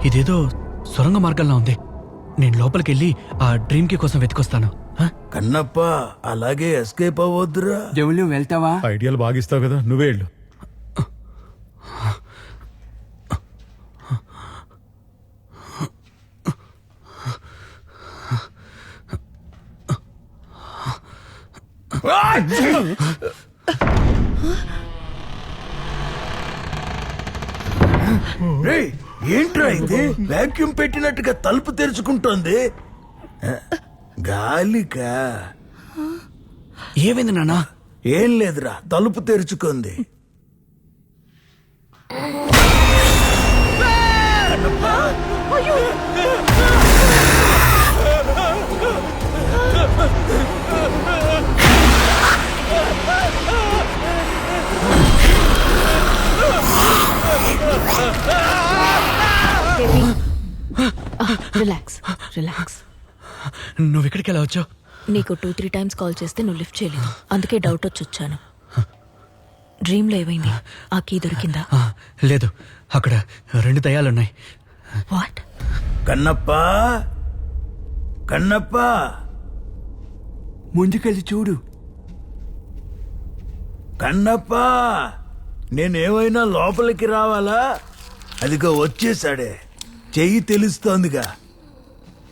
ఇదేదో సొరంగ మార్గంలా ఉంది. నేను లోపలికెళ్ళి ఆ డ్రీమ్ కి కోసం వెతికొస్తాను. కన్నప్ప అలాగే ఎస్కేప్ అవ్వద్దురా. జవులు వెళ్తావా? ఐడియాలు బాగిస్తావు కదా, నువ్వే వెళ్ళు. రేయ్, ఏంట్రా ఇది? వాక్యూమ్ పెట్టినట్టుగా తలుపు తెరుచుకుంటోంది. గాలికా? ఏమైంది నాన్నా? ఏం లేదురా, తలుపు తెరుచుకుంది. Relax relax. నువ్వు ఇక్కడికి ఎలా వచ్చావు? నీకు 2-3 టైమ్స్ కాల్ చేస్తే నువ్వు లిఫ్ట్ చేయలేదు, అందుకే డౌట్ వచ్చి వచ్చాను. డ్రీమ్ లో ఏమైంది? ఆ కీ దొరికిందా? లేదు, అక్కడ 2 దయ్యాలున్నాయి. వాట్? కన్నప్ప, కన్నప్ప, ముందుకెళ్ళి చూడు. కన్నప్ప, నేనేమైనా లోపలికి రావాలా? అదిగో వచ్చేసాడే, చెయ్యి తెలుస్తోందిగా.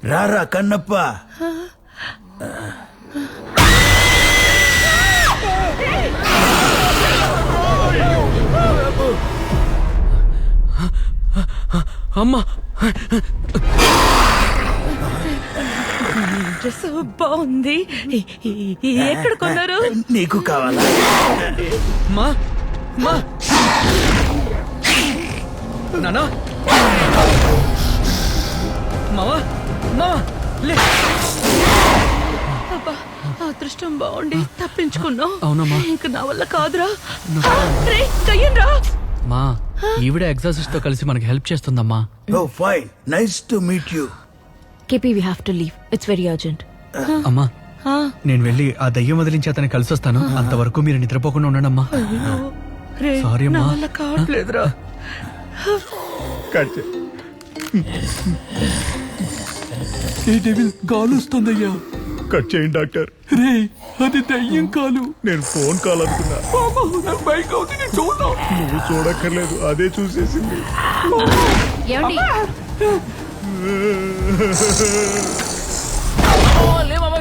రారా కన్నప్ప. అమ్మా, డ్రెస్ బాగుంది. ఎక్కడ కొన్నారు? నీకు కావాలా? మా మా నానా, మావా, మావా, లే. అబ్బా, అదృష్టం బాగుండి తప్పించుకున్నావు. అవునమ్మా. ఇంక నా వల్ల కాదురా. రేయ్, దయ్యంరా. మా ఈవిడ ఎగ్జాసిస్ట్ తో కలిసి మనకి హెల్ప్ చేస్తుందమ్మా. Oh fine, nice to meet you. KP, we have to leave, it's very urgent. అమ్మా, నేను వెళ్ళి ఆ దయ్యం వదిలించి అతన్ని కలిసి వస్తాను. అంతవరకు మీరు నిద్రపోకుండా ఉండండమ్మా. సారీ అమ్మా. కావట్లేదురా. కాలు వస్తుందయ్యా. కట్ చేయండి డాక్టర్. రే, అది దయ్యం కాలు. నేను ఫోన్ కాల్ అనుకున్నా. నాకు బైక్ అవుతుంది, చూద్దాం. నువ్వు చూడక్కర్లేదు, అదే చూసేసింది. ఏమండి?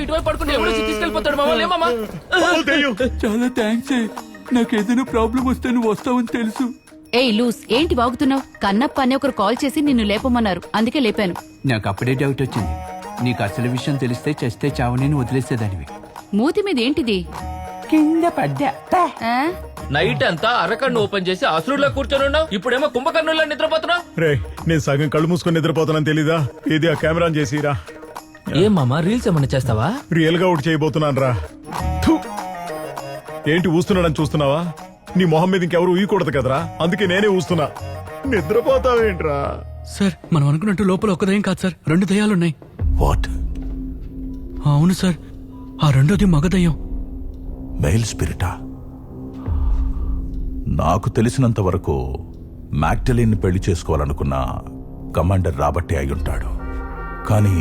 ఇటువైపు పడుకుంటే ఎవడో తీసుకెళ్ళిపోతాడు మామ. లేమమ్మా. చాలా థ్యాంక్స్. నాకు ఏదైనా ప్రాబ్లం వస్తే నువ్వు వస్తావని తెలుసు. ఏయ్ లూస్, ఏంటి వాగుతున్నావు? కన్నప్ప అని ఒకరు కాల్ చేసి నిన్ను లేపమన్నారు, అందుకే లేపాను. నాకు అప్పుడే డౌట్ వచ్చింది. నీకు అసలు విషయం తెలిస్తే చస్తే చావని వదిలేసేదానివి. మూతి మీద ఏంటిది? కింద పడ్డా. ఆ? నైట్ అంతా అరకన్ను ఓపెన్ చేసి అసురులో కూర్చొని ఉన్నావు, ఇప్పుడేమో కుంభకర్ణుల్లో నిద్రపోతున్నావు. రే, నేను సగం కళ్ళు మూసుకొని నిద్రపోతానని తెలీదా? ఇది ఆ కెమెరా చేసిరా. ఏం మామా, రీల్స్ ఏమన్నా చేస్తావా? రియల్ గా ఒకటి చేయబోతున్నాను రా. ఏంటి ఊస్తున్నాడని చూస్తున్నావా? నీ మొహం మీద ఇంకెవరు ఊయకూడదు కదరా, అందుకే నేనే ఊస్తున్నా. నిద్రపోతావేంట్రా? సార్, మనం అనుకున్నట్టు లోపల ఒక దయ్యం కాదు సార్, 2 దయ్యాలున్నాయి. వాట్? అవును సార్, ఆ రెండోది మగ దయ్యం. మెయిల్ స్పిరిటా? నాకు తెలిసినంత వరకు మ్యాగ్డలిన్ పెళ్లి చేసుకోవాలనుకున్న కమాండర్ రాబర్టే అయి ఉంటాడు. కానీ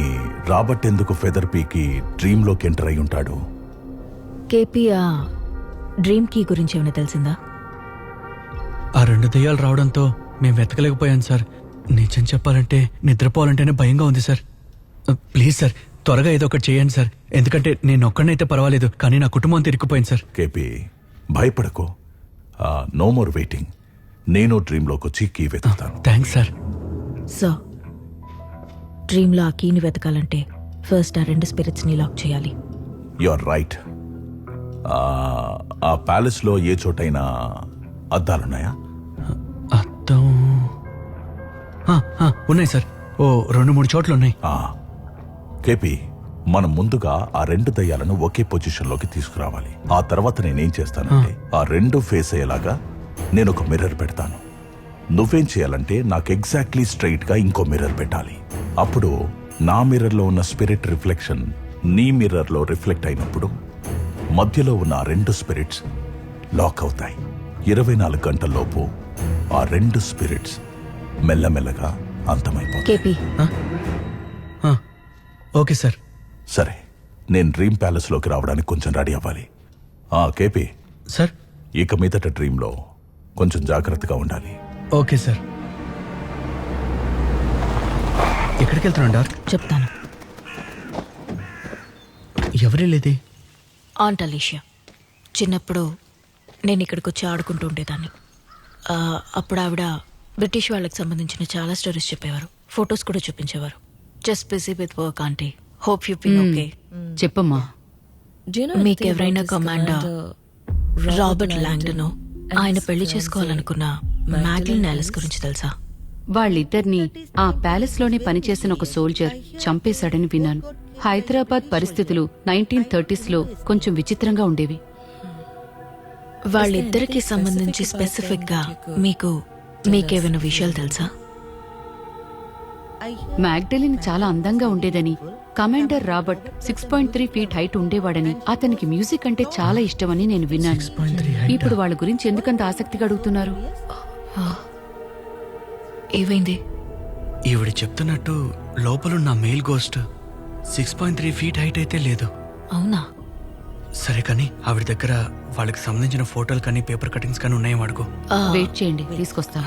రాబర్ట్ ఎందుకు ఫెదర్ పీకి డ్రీమ్ లోకి ఎంటర్ అయి ఉంటాడు? కేపీ, ఆ డ్రీమ్ కీ గురించి ఏమైనా తెలిసిందా? ఆ 2 దయ్యాలు రావడంతో మేము వెతకలేకపోయాం సార్. నిజం చెప్పాలంటే నిద్రపోవాలంటేనే భయంగా ఉంది సార్. ప్లీజ్ సార్, త్వరగా ఏదో ఒకటి చేయండి సార్. ఎందుకంటే నేను ఒక్కడనైతే పర్వాలేదు, కానీ నా కుటుంబం అంతా ఇరుక్కుపోయింది సార్. కేపీ, భయపడకో. No more waiting. నేను డ్రీమ్ లోకి వచ్చి కీ వెతుకుతాను. Thanks sir. సార్, డ్రీమ్ లో ఆ కీని వెతకాలంటే ఫస్ట్ ఆ 2 స్పిరిట్స్ ని లాక్ చేయాలి. You are right. ఆ ప్యాలెస్ లో ఏ చోటైనా అద్దాలున్నాయా? అద్దం ఉన్నాయి సార్, ఓ 2-3 చోట్ల ఉన్నాయి. కేపీ, మనం ముందుగా ఆ 2 దయ్యాలను ఒకే పొజిషన్ లోకి తీసుకురావాలి. ఆ తర్వాత నేనేం చేస్తానంటే ఆ 2 ఫేస్ అయ్యేలాగా నేను ఒక మిర్రర్ పెడతాను. నువ్వేం చేయాలంటే నాకు ఎగ్జాక్ట్లీ స్ట్రైట్ గా ఇంకో మిర్రర్ పెట్టాలి. అప్పుడు నా మిర్రర్ లో ఉన్న స్పిరిట్ రిఫ్లెక్షన్ నీ మిర్రర్ లో రిఫ్లెక్ట్ అయినప్పుడు మధ్యలో ఉన్న ఆ 2 స్పిరిట్స్ లాక్ అవుతాయి. 24 గంటల్లోపు ఆ 2 స్పిరిట్స్ మెల్లమెల్లగా అంతమైపోతుంది. KP okay sir. సరే, నేను డ్రీమ్ ప్యాలెస్ లోకి రావడానికి కొంచెం రెడీ అవ్వాలి. KP, sir. ఇక మీదట డ్రీమ్ లో కొంచెం జాగ్రత్తగా ఉండాలి. Okay sir. ఎక్కడికి వెళ్తున్నాడు డార్క్? చెప్తాను. ఎవరి లేది? Aunt Alicia. చిన్నప్పుడు నేను ఇక్కడికి వచ్చి ఆడుకుంటూ ఉండేదాన్ని. అప్పుడు ఆవిడ బ్రిటిష్ వాళ్ళకి సంబంధించిన చాలా స్టోరీస్ చెప్పేవారు, ఫొటోస్ కూడా చూపించేవారు. Just busy with work aunty. Hope you been okay. చెప్పమ్మా. మీకు ఎవరైనా కమాండర్ రాబర్ట్ లాంగ్డన్ ఆయన పెళ్లి చేసుకోవాలనుకున్న మ్యాగ్లిన్ ఆలిస్ గురించి తెలుసా? వాళ్ళిద్దరిని ఆ ప్యాలెస్ లోనే పనిచేసిన ఒక సోల్జర్ చంపేశాడని విన్నాను. హైదరాబాద్ పరిస్థితులు 1930s లో కొంచెం విచిత్రంగా ఉండేవి. వాళ్ళిద్దరికి సంబంధించి స్పెసిఫిక్ గా మీకేమైనా విషయాలు తెలుసా? మ్యాగ్డలిన్ చాలా అందంగా ఉండేదని, కమాండర్ రాబర్ట్ 6.3 ఫీట్ హైట్ ఉండేవాడని, అతనికి మ్యూజిక్ అంటే చాలా ఇష్టమని నేను విన్నాను. 6.3 height. ఇప్పుడు వాళ్ళ గురించి ఎందుకంత ఆసక్తిగా అడుగుతున్నారు? ఏమైంది? ఈవిడ చెప్తున్నట్టు లోపలున్న మెయిల్ గోస్ట్ 6.3 ఫీట్ హైట్ అయితే లేదు. అవునా? సరే కానీ ఆవిడ దగ్గర వాళ్ళకి సంబంధించిన ఫోటోలు కానీ పేపర్ కటింగ్స్ కానీ ఉన్నాయేమో అడుగు. వెయిట్ చేయండి, తీసుకొస్తా.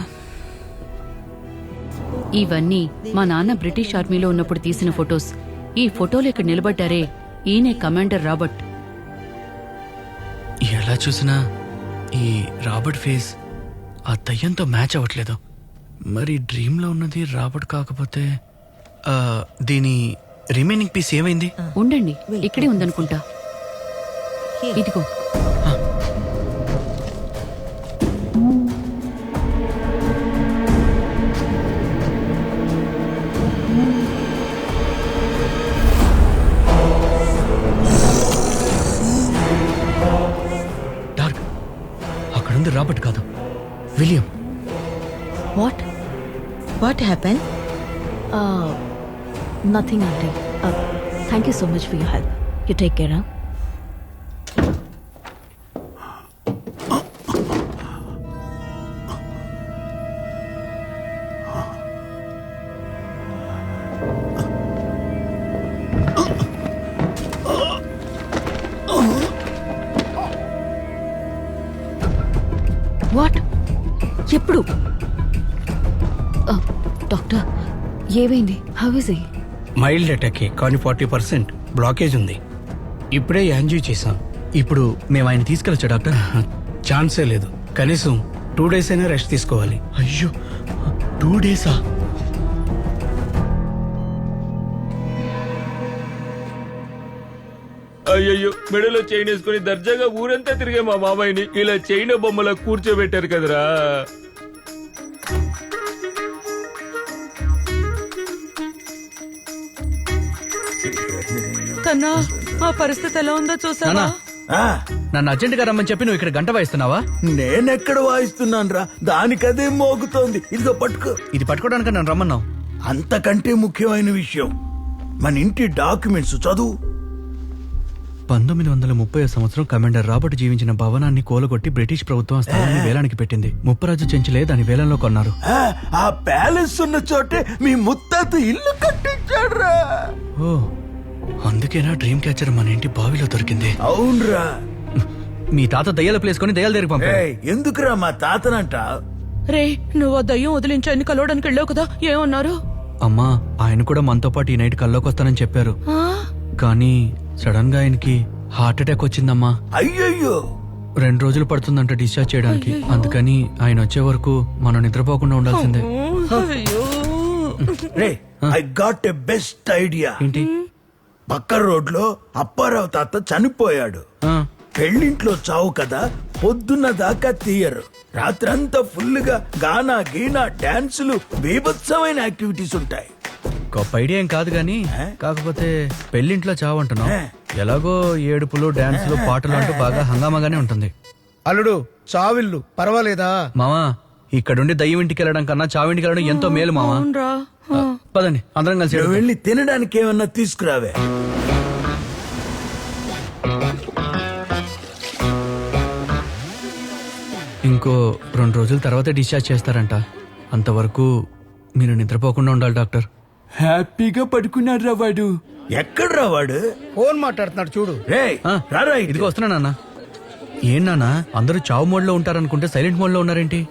ఇవన్నీ మా నాన్న బ్రిటిష్ ఆర్మీలో ఉన్నప్పుడు తీసిన ఫొటోస్. ఈ ఫోటోలు ఇక్కడ నిలబడ్డారే, ఈయనే కమాండర్ రాబర్ట్. ఎలా చూసినా ఈ రాబర్ట్ ఫేస్ ఆ దయ్యంతో మ్యాచ్ అవ్వట్లేదు. మరి డ్రీమ్లో ఉన్నది రాబర్ట్ కాకపోతే దీని రిమైనింగ్ పీస్ ఏమైంది? ఉండండి, ఇక్కడే ఉందనుకుంటా. ఇదిగో. డార్క్, అక్కడుంది రాబర్ట్ కాదు, William. What happen? Nothing aunty. Thank you so much for your help. You take care. What? ఎప్పుడు? డాక్టర్, ఏమైంది? How is he? మైల్డ్ అటాకే, కానీ 40% బ్లాకేజ్ ఉంది. ఇప్పుడే యాంజియో చేశాం. ఇప్పుడు మేము ఆయన తీసుకెళ్ళొచ్చా డాక్టర్? ఛాన్సే లేదు. కనీసం 2 days అయినా రెస్ట్ తీసుకోవాలి. అయ్యో, 2 days? అయ్యయ్యో, మెడలో చైన్ వేసుకుని దర్జాగా ఊరంతా తిరిగే మా మామయ్యని ఇలా చైన్ బొమ్మలా కూర్చోబెట్టారు కదరా. కన్నా, ఆ పరిస్థితి ఎలా ఉందో చూసావా? నన్ను అర్జెంట్ గా రమ్మని చెప్పి నువ్వు ఇక్కడ గంట వాయిస్తున్నావా? నేనెక్కడ వాయిస్తున్నాను రా, దానికదే మోగుతోంది. ఇదిగో పట్టుకో. ఇది పట్టుకోవడానికి నన్ను రమ్మన్నావు. అంతకంటే ముఖ్యమైన విషయం, మన ఇంటి డాక్యుమెంట్స్ చదువు. 1930 సంవత్సరం కమాండర్ రాబర్ట్ జీవించిన భవనాన్ని కూలగొట్టి బ్రిటిష్ ప్రభుత్వం ఆ స్థలాన్ని వేలానికి పెట్టింది. ముప్పరాజు చెంచులే దాని వేలంలో కొన్నారు. ఆ ప్యాలెస్ ఉన్న చోటే మీ ముత్తాత ఇల్లు కట్టించాడ్రా. ఓ, అందుకేనా డ్రీమ్ క్యాచర్ మన ఇంటి బావిలో దొరికింది? అవునరా. మీ తాత దయ్యాల ప్లేస్ కొని దయ్యాల దగ్గరికి పంపాడు. ఎందుకురా మా తాతనంట? రే, నువ్వు ఆ దయ్యం వదిలించాయని కలవడానికి వెళ్ళావు కదా, ఏమన్నారు? అమ్మా, ఆయన కూడా మనతో పాటు ఈ నైట్ కల్లోకి వస్తానని చెప్పారు. కానీ సడన్ గా ఆయనకి హార్ట్ అటాక్ వచ్చిందమ్మా. అయ్యయ్యో, 2 రోజులు పడుతుందంట డిశ్చార్జ్ చేయడానికి. అందుకని ఆయన వచ్చే వరకు మనం నిద్రపోకుండా ఉండాల్సిందే. రే, I got a best idea. ఏంటి? పక్క రోడ్లో అప్పారావు తాత చనిపోయాడు. పెళ్ళింట్లో చావు కదా, పొద్దున్న దాకా తీయరు. రాత్రంతా ఫుల్ గా గానా గీనా డాన్సులు, బీభత్సమైన యాక్టివిటీస్ ఉంటాయి. గొప్ప ఐడియా ఏం కాదు గానీ, కాకపోతే పెళ్లింట్లో చావంటున్నావు. ఎలాగో ఏడుపులు, డాన్సులు, పాటలు అంటూ బాగా హంగామాగానే ఉంటుంది. అల్లుడు, చావిల్లు పర్వాలేదా? మామా, ఇక్కడుండి దయ్యం ఇంటికి వెళ్ళడం కన్నా చావింటికి వెళ్ళడం ఎంతో మేలు మామా. పదండి, అందరం కలిసి నువ్వు వెళ్ళి తినడానికి ఏమన్నా తీసుకురావే. ఇంకో 2 రోజుల తర్వాత డిశ్చార్జ్ చేస్తారంట. అంతవరకు మీరు నిద్రపోకుండా ఉండాలి డాక్టర్. హ్యాపీగా పడుకున్నారా వాడు. ఎక్కడ్రా వాడు? ఫోన్ మాట్లాడుతున్నాడు చూడు. రేయ్ ఆ, రారా ఇటు. ఇదిగో వస్తున్నా నాన్న. ఏం నాన్న అందరూ చావు మోడ్లో ఉంటారనుకుంటే సైలెంట్ మోడ్లో ఉన్నారేంటి?